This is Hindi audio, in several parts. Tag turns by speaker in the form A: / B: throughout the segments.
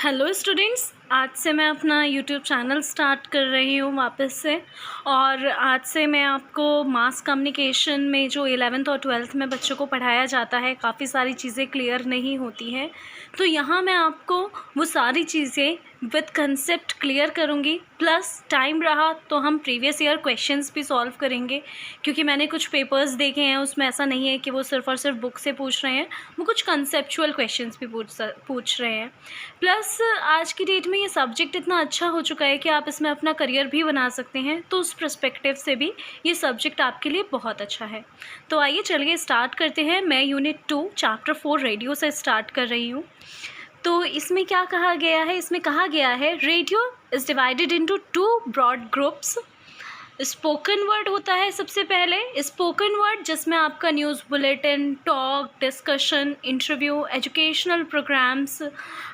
A: हेलो स्टूडेंट्स, आज से मैं अपना यूट्यूब चैनल स्टार्ट कर रही हूँ वापस से। और आज से मैं आपको मास कम्युनिकेशन में जो 11th और 12th में बच्चों को पढ़ाया जाता है, काफ़ी सारी चीज़ें क्लियर नहीं होती हैं, तो यहाँ मैं आपको वो सारी चीज़ें विद कंसेप्ट क्लियर करूँगी। प्लस टाइम रहा तो हम प्रीवियस ईयर क्वेश्चंस भी सॉल्व करेंगे, क्योंकि मैंने कुछ पेपर्स देखे हैं, उसमें ऐसा नहीं है कि वो सिर्फ़ और सिर्फ बुक से पूछ रहे हैं, वो कुछ कंसेप्चुअल क्वेश्चंस भी पूछ रहे हैं। प्लस आज की डेट में ये सब्जेक्ट इतना अच्छा हो चुका है कि आप इसमें अपना करियर भी बना सकते हैं, तो उस पर्सपेक्टिव से भी ये सब्जेक्ट आपके लिए बहुत अच्छा है। तो आइए चलिए स्टार्ट करते हैं। मैं यूनिट 2 चैप्टर 4 रेडियो से स्टार्ट कर रही हूँ। तो इसमें क्या कहा गया है? इसमें कहा गया है radio is divided into 2 broad groups. Spoken word होता है सबसे पहले। स्पोकन वर्ड जिसमें आपका news bulletin, talk, discussion, interview, educational programmes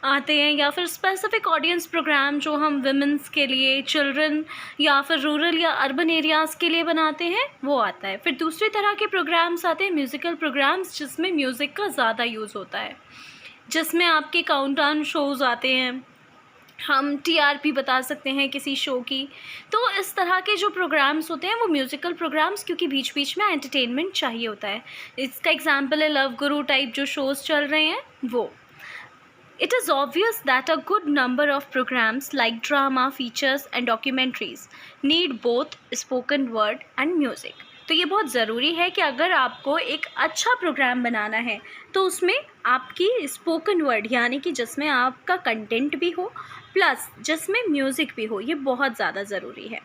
A: आते हैं, या फिर स्पेसिफिक ऑडियंस प्रोग्राम जो हम विमेंस के लिए, चिल्ड्रन या फिर रूरल या अर्बन एरियाज़ के लिए बनाते हैं, वो आता है। फिर दूसरी तरह के प्रोग्राम्स आते हैं म्यूज़िकल प्रोग्राम्स, जिसमें म्यूज़िक का ज़्यादा यूज़ होता है, जिसमें आपके काउंटडाउन शोज़ आते हैं, हम टीआरपी बता सकते हैं किसी शो की। तो इस तरह के जो प्रोग्राम्स होते हैं वो म्यूज़िकल प्रोग्राम्स, क्योंकि बीच बीच में एंटरटेनमेंट चाहिए होता है। इसका एग्जांपल है लव गुरु टाइप जो शोज़ चल रहे हैं वो। It is obvious that a good number of programs like drama, features and documentaries need both spoken word and music. तो ये बहुत ज़रूरी है कि अगर आपको एक अच्छा प्रोग्राम बनाना है तो उसमें आपकी स्पोकन वर्ड, यानी कि जिसमें आपका कंटेंट भी हो प्लस जिसमें म्यूज़िक भी हो, ये बहुत ज़्यादा ज़रूरी है।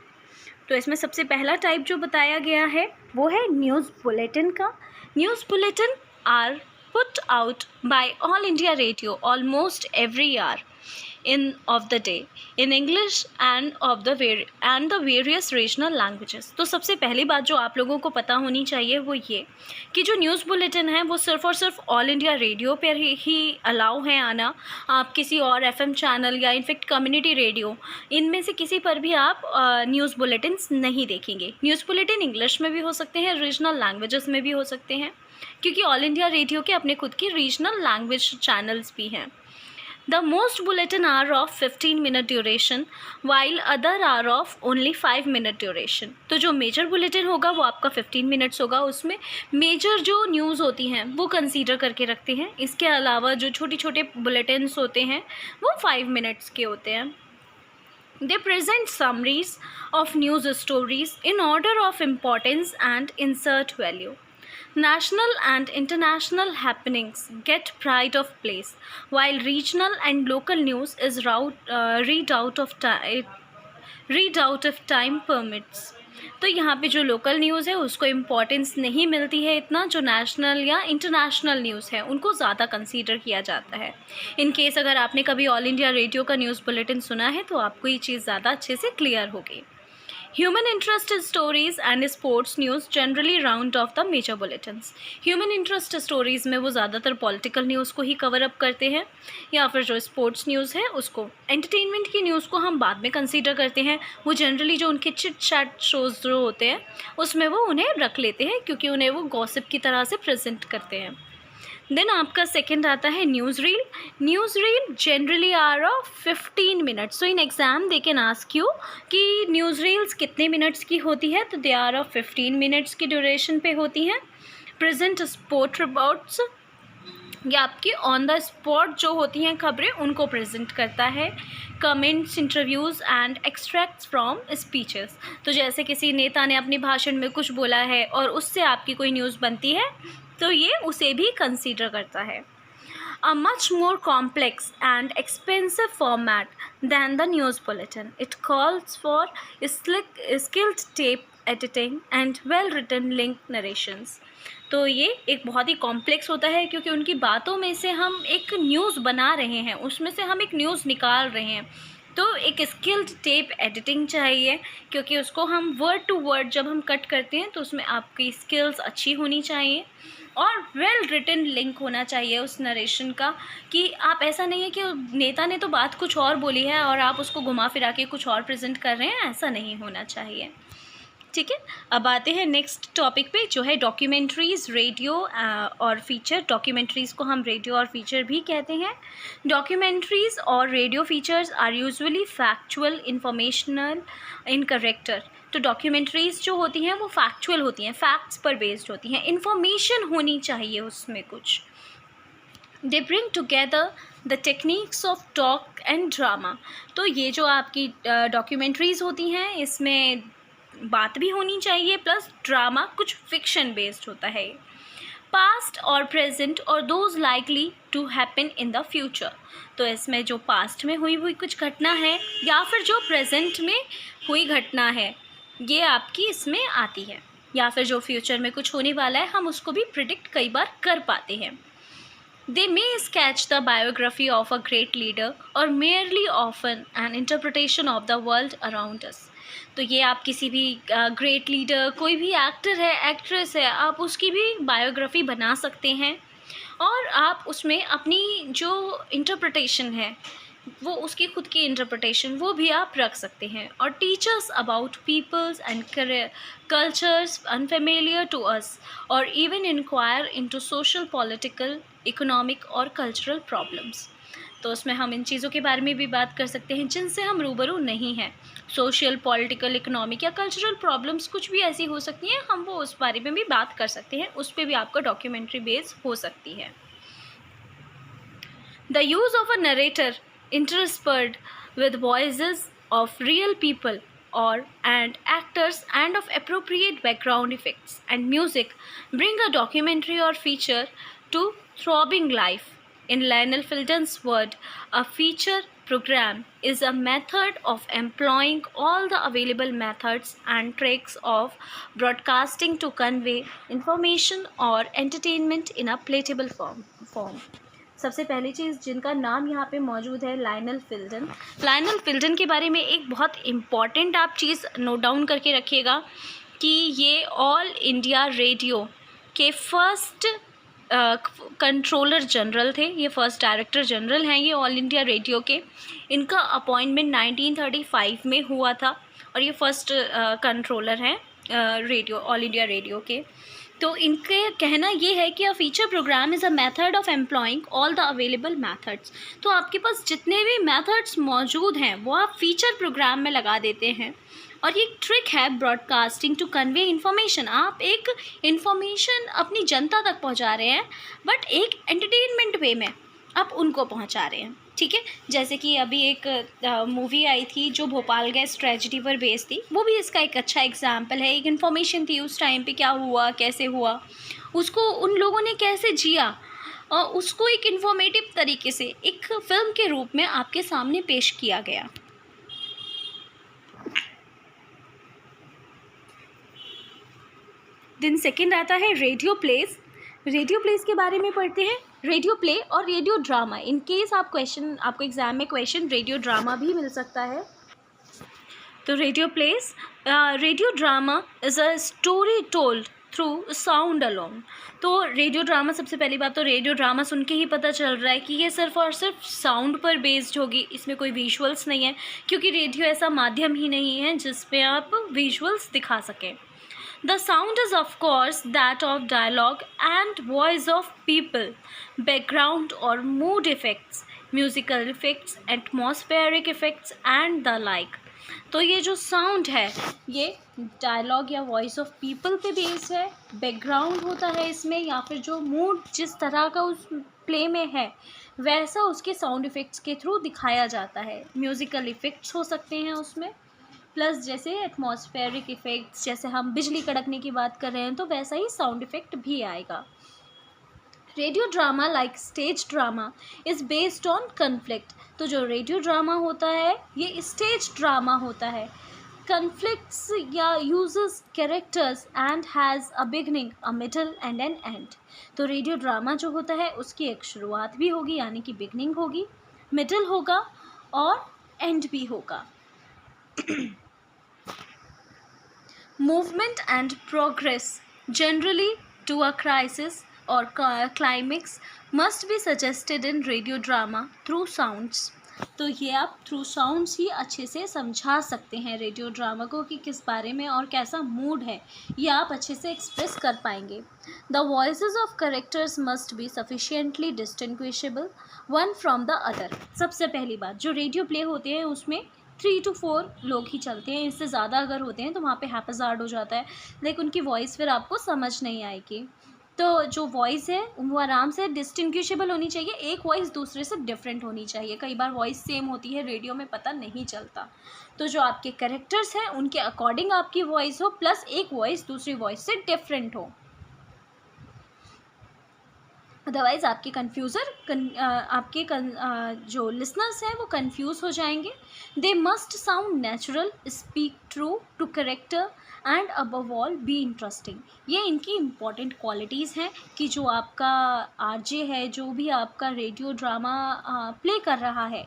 A: तो इसमें सबसे पहला टाइप जो बताया गया है वो है न्यूज़ बुलेटिन का। News bulletin are put out by All India Radio almost every hour of the day in English and the various regional languages। तो सबसे पहली बात जो आप लोगों को पता होनी चाहिए वो ये कि जो न्यूज़ बुलेटिन है वो सिर्फ़ और सिर्फ ऑल इंडिया रेडियो पर ही अलाउ है आना। आप किसी और एफएम चैनल या इनफेक्ट कम्युनिटी रेडियो, इनमें से किसी पर भी आप न्यूज़ बुलेटिन्स नहीं देखेंगे। न्यूज़ बुलेटिन इंग्लिश में भी हो सकते हैं, रीजनल लैंग्वेजेस में भी हो सकते हैं, क्योंकि ऑल इंडिया रेडियो के अपने खुद के रीजनल लैंग्वेज चैनल्स भी हैं। The most bulletin are of 15 minute duration while other are of only 5 minute duration. तो जो मेजर बुलेटिन होगा वो आपका 15 मिनट्स होगा, उसमें मेजर जो न्यूज़ होती हैं वो कंसीडर करके रखते हैं। इसके अलावा जो छोटे छोटे बुलेटिन्स होते हैं वो 5 मिनट्स के होते हैं। They present summaries of news stories in order of importance and insert value. National and international happenings get pride of place, while regional and local news is read out if time permits. तो यहाँ पे जो लोकल न्यूज़ है उसको इम्पोर्टेंस नहीं मिलती है इतना, जो नेशनल या इंटरनेशनल न्यूज़ है उनको ज़्यादा कंसीडर किया जाता है। इन केस अगर आपने कभी ऑल इंडिया रेडियो का न्यूज़ बुलेटिन सुना है तो आपको ये चीज़ ज़्यादा अच्छे से क्लियर होगी। Human interest stories and sports news generally round off the major bulletins. Human interest stories में वो ज़्यादातर पॉलिटिकल न्यूज़ को ही कवर अप करते हैं, या फिर जो स्पोर्ट्स न्यूज़ है उसको। एंटरटेनमेंट की न्यूज़ को हम बाद में कंसीडर करते हैं, वो जनरली जो उनके चिट चैट शोज़ जो होते हैं उसमें वो उन्हें रख लेते हैं, क्योंकि उन्हें वो गॉसिप की तरह से प्रेजेंट करते हैं। देन आपका सेकंड आता है newsreel. Newsreel generally are of 15 minutes. So in exam they can ask you कि न्यूज़ रील्स कितने मिनट्स की होती है, तो दे आर ऑफ 15 मिनट्स की ड्यूरेशन पे होती हैं। प्रेजेंट स्पोर्ट रिपोर्ट्स, या आपकी ऑन द स्पॉट जो होती हैं खबरें उनको प्रेजेंट करता है। Comments, interviews and extracts from speeches. तो जैसे किसी नेता ने अपने भाषण में कुछ बोला है और उससे आपकी कोई न्यूज़ बनती है तो ये उसे भी कंसीडर करता है। A much more complex and expensive format than the news bulletin. It calls for skilled tape editing and well-written link narrations. तो ये एक बहुत ही कॉम्प्लेक्स होता है, क्योंकि उनकी बातों में से हम एक न्यूज़ बना रहे हैं, उसमें से हम एक न्यूज़ निकाल रहे हैं, तो एक स्किल्ड टेप एडिटिंग चाहिए, क्योंकि उसको हम वर्ड टू वर्ड जब हम कट करते हैं तो उसमें आपकी स्किल्स अच्छी होनी चाहिए और वेल रिटन लिंक होना चाहिए उस नरेशन का, कि आप ऐसा नहीं है कि नेता ने तो बात कुछ और बोली है और आप उसको घुमा फिरा के कुछ और प्रेजेंट कर रहे हैं, ऐसा नहीं होना चाहिए। ठीक है, अब आते हैं नेक्स्ट टॉपिक पे जो है डॉक्यूमेंट्रीज़, रेडियो और फीचर। डॉक्यूमेंट्रीज़ को हम रेडियो और फीचर भी कहते हैं। डॉक्यूमेंट्रीज़ और radio features are usually factual, informational in character. तो डॉक्यूमेंट्रीज़ जो होती हैं वो फैक्चुअल होती हैं, फैक्ट्स पर बेस्ड होती हैं, इन्फॉर्मेशन होनी चाहिए उसमें कुछ। They bring together the techniques of talk and drama. तो ये जो आपकी डॉक्यूमेंट्रीज़ होती हैं इसमें बात भी होनी चाहिए प्लस ड्रामा, कुछ फिक्शन बेस्ड होता है। पास्ट और प्रेजेंट और those likely to happen in the future. तो इसमें जो पास्ट में हुई कुछ घटना है या फिर जो प्रेजेंट में हुई घटना है ये आपकी इसमें आती है, या फिर जो फ्यूचर में कुछ होने वाला है हम उसको भी प्रिडिक्ट कई बार कर पाते हैं। They may sketch the biography of a great leader or merely often an interpretation of the world around us। तो ये आप किसी भी ग्रेट लीडर, कोई भी एक्टर है, एक्ट्रेस है, आप उसकी भी बायोग्राफी बना सकते हैं और आप उसमें अपनी जो इंटरप्रिटेशन है वो उसकी खुद की इंटरप्रिटेशन वो भी आप रख सकते हैं। और teachers about peoples and cultures unfamiliar to us और even inquire into social, political, economic और कल्चरल प्रॉब्लम्स। तो उसमें हम इन चीज़ों के बारे में भी बात कर सकते हैं जिनसे हम रूबरू नहीं हैं। सोशल, पॉलिटिकल, इकोनॉमिक या कल्चरल प्रॉब्लम्स कुछ भी ऐसी हो सकती हैं, हम वो उस बारे में भी बात कर सकते हैं, उस पर भी आपका डॉक्यूमेंट्री बेस हो सकती है। The use of a narrator interspersed with voices of real people and actors and of appropriate background effects and music bring a documentary or feature to throbbing life. In Lionel Filden's word, a feature program is a method of employing all the available methods and tricks of broadcasting to convey information or entertainment in a palatable form। सबसे पहली चीज़ जिनका नाम यहाँ पे मौजूद है लायनल फिल्डन। लायनल फिल्डन के बारे में एक बहुत इम्पॉर्टेंट आप चीज़ नोट डाउन करके रखिएगा कि ये ऑल इंडिया रेडियो के फर्स्ट कंट्रोलर जनरल थे, ये फर्स्ट डायरेक्टर जनरल हैं ये ऑल इंडिया रेडियो के। इनका अपॉइंटमेंट 1935 में हुआ था और ये फर्स्ट कंट्रोलर हैं रेडियो, ऑल इंडिया रेडियो के। तो इनके कहना ये है कि a feature programme is a method of employing all the available methods. तो आपके पास जितने भी मेथड्स मौजूद हैं वो आप फीचर प्रोग्राम में लगा देते हैं। और ये एक ट्रिक है ब्रॉडकास्टिंग टू कन्वे इन्फॉर्मेशन। आप एक इन्फॉर्मेशन अपनी जनता तक पहुंचा रहे हैं बट एक एंटरटेनमेंट वे में आप उनको पहुंचा रहे हैं, ठीक है। जैसे कि अभी एक मूवी आई थी जो भोपाल गैस ट्रेजिडी पर बेस्ड थी, वो भी इसका एक अच्छा एग्जाम्पल है। एक इन्फॉर्मेशन थी उस टाइम पे क्या हुआ, कैसे हुआ, उसको उन लोगों ने कैसे जिया और उसको एक इन्फॉर्मेटिव तरीके से एक फ़िल्म के रूप में आपके सामने पेश किया गया। दिन सेकंड आता है रेडियो प्लेस। रेडियो प्लेस के बारे में पढ़ते हैं। रेडियो प्ले और रेडियो ड्रामा, इन केस आपको एग्ज़ाम में क्वेश्चन रेडियो ड्रामा भी मिल सकता है। तो radio place, radio drama is a story told through sound alone. तो रेडियो ड्रामा, सबसे पहली बात तो रेडियो ड्रामा सुन के ही पता चल रहा है कि ये सिर्फ़ और सिर्फ साउंड पर बेस्ड होगी, इसमें कोई विजुअल्स नहीं है, क्योंकि रेडियो ऐसा माध्यम ही नहीं है जिसपे आप विजुअल्स दिखा सकें। The sound is of course that of dialogue and voice of people, background or mood effects, musical effects, atmospheric effects and the like। तो ये जो साउंड है ये डायलॉग या वॉइस ऑफ पीपल पे बेस्ड है, बैकग्राउंड होता है इसमें, या फिर जो मूड जिस तरह का उस प्ले में है वैसा उसके साउंड इफ़ेक्ट्स के थ्रू दिखाया जाता है। म्यूज़िकल इफ़ेक्ट्स हो सकते हैं उसमें, प्लस जैसे एटमॉस्फेरिक इफ़ेक्ट्स, जैसे हम बिजली कड़कने की बात कर रहे हैं तो वैसा ही साउंड इफ़ेक्ट भी आएगा। Radio drama like stage drama is based on conflict. तो जो रेडियो ड्रामा होता है ये स्टेज ड्रामा होता है। कन्फ्लिक्ट्स या uses characters and has a beginning, a middle and an end. तो रेडियो ड्रामा जो होता है उसकी एक शुरुआत भी होगी यानी कि बिगनिंग होगी, मिडल होगा और एंड भी होगा। Movement and progress generally to a crisis or climax must be suggested in radio drama through sounds. तो ये आप थ्रू साउंड्स ही अच्छे से समझा सकते हैं रेडियो ड्रामा को कि किस बारे में और कैसा मूड है, ये आप अच्छे से एक्सप्रेस कर पाएंगे। The voices of characters must be sufficiently distinguishable one from the other. सबसे पहली बात, जो रेडियो प्ले होते हैं उसमें 3 to 4 लोग ही चलते हैं, इससे ज़्यादा अगर होते हैं तो वहाँ पे हैप्पीज़ार्ड हो जाता है, लेकिन उनकी वॉइस फिर आपको समझ नहीं आएगी। तो जो वॉइस है वो आराम से डिस्टिंग्विशेबल होनी चाहिए, एक वॉइस दूसरे से डिफरेंट होनी चाहिए। कई बार वॉइस सेम होती है, रेडियो में पता नहीं चलता। तो जो आपके कैरेक्टर्स हैं उनके अकॉर्डिंग आपकी वॉइस हो, प्लस एक वॉइस दूसरी वॉइस से डिफरेंट हो, अदरवाइज आपके जो लिसनर्स हैं वो कंफ्यूज हो जाएंगे। They must sound natural, speak true to character and above all be interesting. ये इनकी इम्पॉर्टेंट क्वालिटीज़ हैं कि जो आपका आरजे है, जो भी आपका रेडियो ड्रामा प्ले कर रहा है,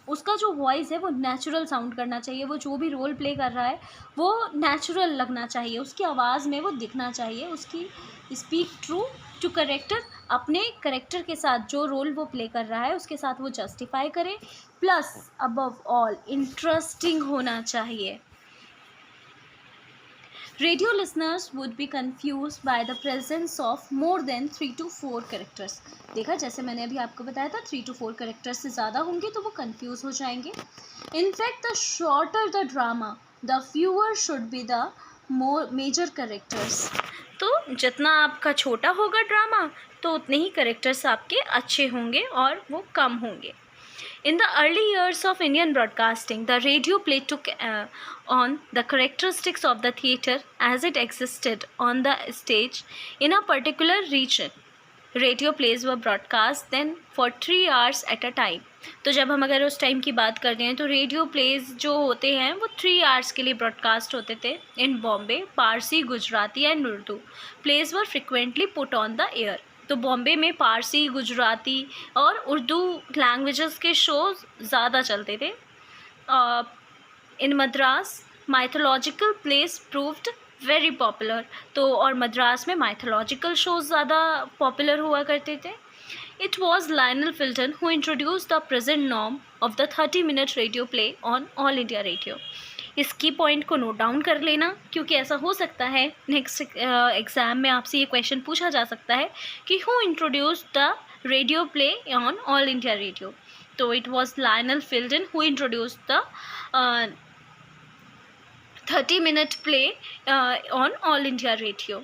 A: उसका जो वॉइस है वो नेचुरल साउंड करना चाहिए। वो जो भी रोल प्ले कर रहा है वो नेचुरल लगना चाहिए, उसकी आवाज़ में वो दिखना चाहिए। उसकी स्पीक ट्रू टू करेक्टर, अपने करेक्टर के साथ जो रोल वो प्ले कर रहा है उसके साथ वो जस्टिफाई करे, प्लस अबव ऑल इंटरेस्टिंग होना चाहिए। Radio listeners would be confuse by the presence of more than 3 to 4 characters. देखा, जैसे मैंने अभी आपको बताया था 3 to 4 करेक्टर्स से ज़्यादा होंगे तो वो कन्फ्यूज़ हो जाएंगे। In fact the shorter the drama the fewer should be the major characters. तो जितना आपका छोटा होगा ड्रामा तो उतने ही करेक्टर्स आपके अच्छे होंगे और वो कम होंगे। In the early years of Indian broadcasting, the radio play took on the characteristics of the theatre as it existed on the stage in a particular region. Radio plays were broadcast then for 3 hours at a time. तो जब हम अगर उस टाइम की बात करते हैं तो रेडियो प्लेज जो होते हैं वो 3 hours के लिए ब्रॉडकास्ट होते थे in Bombay. Parsi, Gujarati and Urdu plays were frequently put on the air. तो बॉम्बे में पारसी, गुजराती और उर्दू लैंग्वेजेस के शोज़ ज़्यादा चलते थे। In Madras mythological plays proved very popular. तो और मद्रास में माइथोलॉजिकल शोज़ ज़्यादा पॉपुलर हुआ करते थे। It was Lionel Fielden who introduce the present norm of the 30-minute radio play on All India Radio. इस की पॉइंट को नोट डाउन कर लेना, क्योंकि ऐसा हो सकता है नेक्स्ट एग्ज़ाम में आपसे ये क्वेश्चन पूछा जा सकता है कि who introduce the radio play on All India Radio. तो it was Lionel Fielden who introduce the 30-minute play on All India Radio.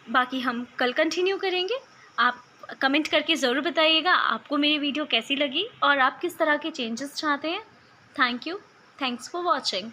A: बाकी हम कल कंटिन्यू करेंगे। आप कमेंट करके ज़रूर बताइएगा आपको मेरी वीडियो कैसी लगी और आप किस तरह के चेंजेस चाहते हैं। Thank you, thanks for watching.